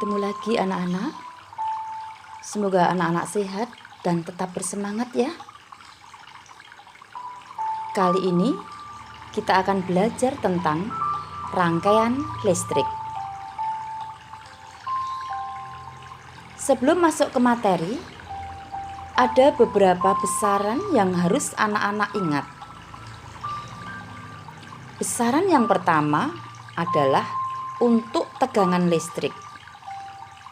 Bertemu lagi anak-anak. Semoga anak-anak sehat dan tetap bersemangat ya. Kali ini kita akan belajar tentang rangkaian listrik. Sebelum masuk ke materi, ada beberapa besaran yang harus anak-anak ingat. Besaran yang pertama adalah untuk tegangan listrik.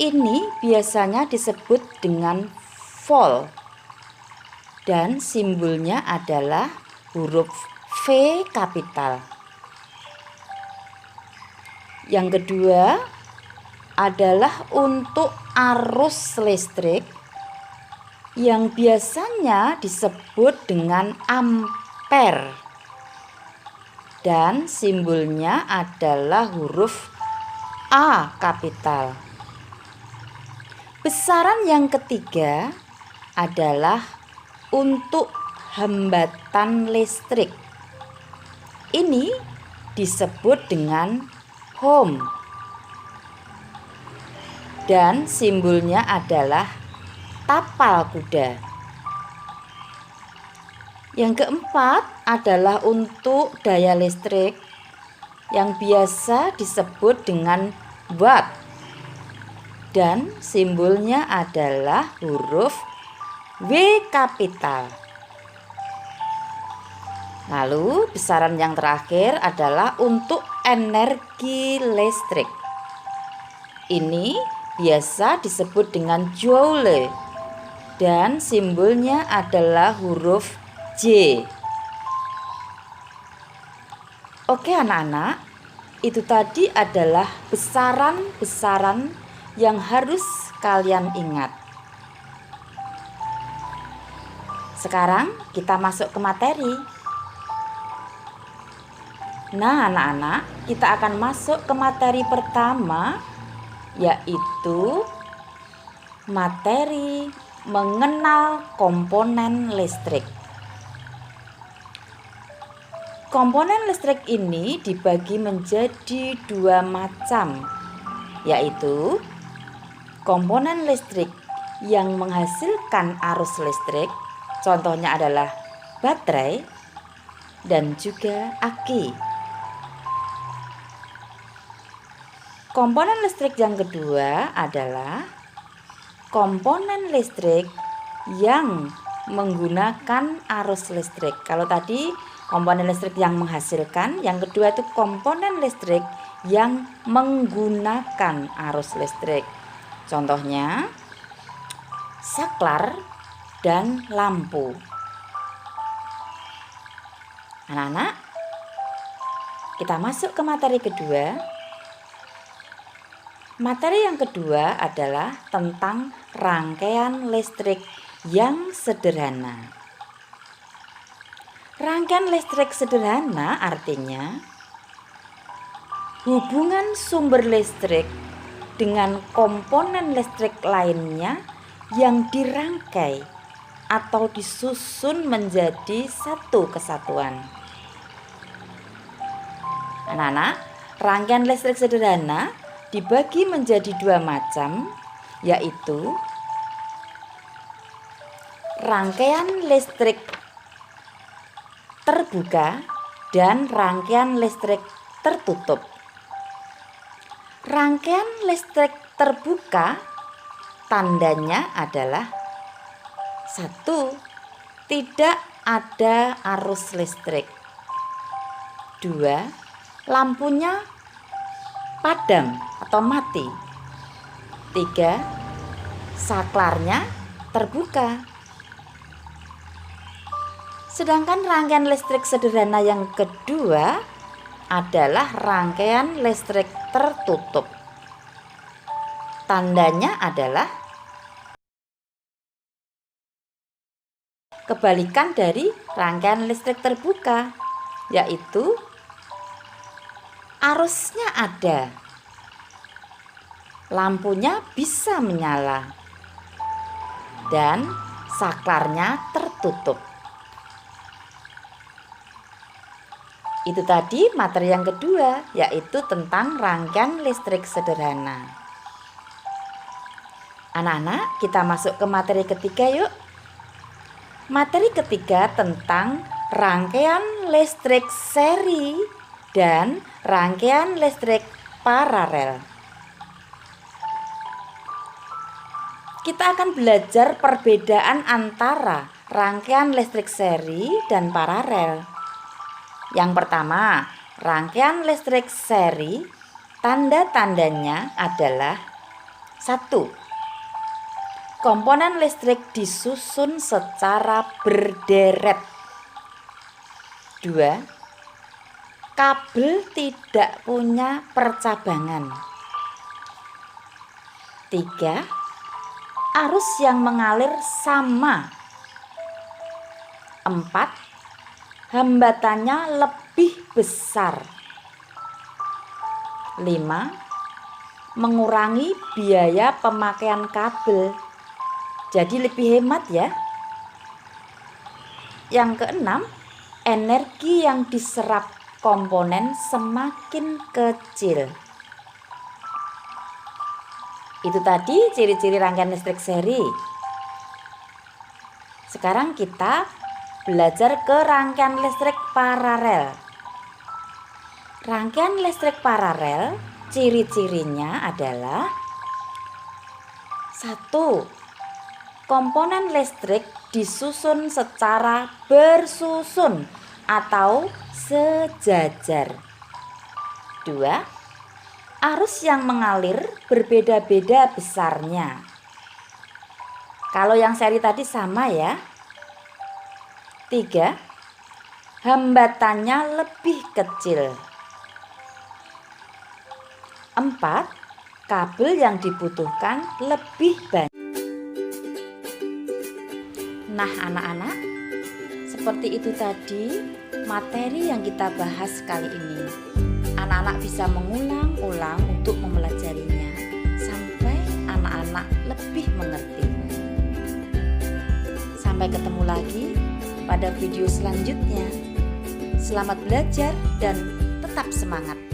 Ini biasanya disebut dengan volt dan simbolnya adalah huruf V kapital. Yang kedua adalah untuk arus listrik yang biasanya disebut dengan ampere dan simbolnya adalah huruf A kapital. Besaran yang ketiga adalah untuk hambatan listrik. Ini disebut dengan ohm dan simbolnya adalah tapal kuda. Yang keempat adalah untuk daya listrik yang biasa disebut dengan watt dan simbolnya adalah huruf W kapital. Lalu besaran yang terakhir adalah untuk energi listrik. Ini biasa disebut dengan joule dan simbolnya adalah huruf J. Oke anak-anak, itu tadi adalah besaran-besaran yang harus kalian ingat. Sekarang kita masuk ke materi. Nah anak-anak, kita akan masuk ke materi pertama, yaitu materi mengenal komponen listrik. Komponen listrik ini dibagi menjadi dua macam, yaitu komponen listrik yang menghasilkan arus listrik, contohnya adalah baterai dan juga aki. Komponen listrik yang kedua adalah komponen listrik yang menggunakan arus listrik. Kalau tadi komponen listrik yang menghasilkan, yang kedua itu komponen listrik yang menggunakan arus listrik. Contohnya saklar dan lampu. Anak-anak, kita masuk ke materi kedua. Materi yang kedua adalah tentang rangkaian listrik yang sederhana. Rangkaian listrik sederhana artinya hubungan sumber listrik dengan komponen listrik lainnya yang dirangkai atau disusun menjadi satu kesatuan. Anak-anak, rangkaian listrik sederhana dibagi menjadi dua macam, yaitu rangkaian listrik terbuka dan rangkaian listrik tertutup. Rangkaian listrik terbuka tandanya adalah 1. Tidak ada arus listrik. 2. Lampunya padam atau mati. 3. Saklarnya terbuka. Sedangkan rangkaian listrik sederhana yang kedua adalah rangkaian listrik tertutup. Tandanya adalah kebalikan dari rangkaian listrik terbuka, yaitu arusnya ada, lampunya bisa menyala, dan saklarnya tertutup. Itu tadi materi yang kedua, yaitu tentang rangkaian listrik sederhana. Anak-anak, kita masuk ke materi ketiga yuk. Materi ketiga tentang rangkaian listrik seri dan rangkaian listrik paralel. Kita akan belajar perbedaan antara rangkaian listrik seri dan paralel. Yang pertama, rangkaian listrik seri, tanda-tandanya adalah 1. Komponen listrik disusun secara berderet. 2. Kabel tidak punya percabangan. 3. Arus yang mengalir sama. 4. Hambatannya lebih besar. 5. Mengurangi biaya pemakaian kabel. Jadi lebih hemat ya. Yang keenam, energi yang diserap komponen semakin kecil. Itu tadi ciri-ciri rangkaian listrik seri. Sekarang kita belajar ke rangkaian listrik paralel. Rangkaian listrik paralel, ciri-cirinya adalah 1. Komponen listrik disusun secara bersusun atau sejajar. 2. Arus yang mengalir berbeda-beda besarnya. Kalau yang seri tadi sama ya. 3. Hambatannya lebih kecil. 4. Kabel yang dibutuhkan lebih banyak. Nah anak-anak, seperti itu tadi materi yang kita bahas kali ini. Anak-anak bisa mengulang-ulang untuk mempelajarinya sampai anak-anak lebih mengerti. Sampai ketemu lagi pada video selanjutnya. Selamat belajar dan tetap semangat.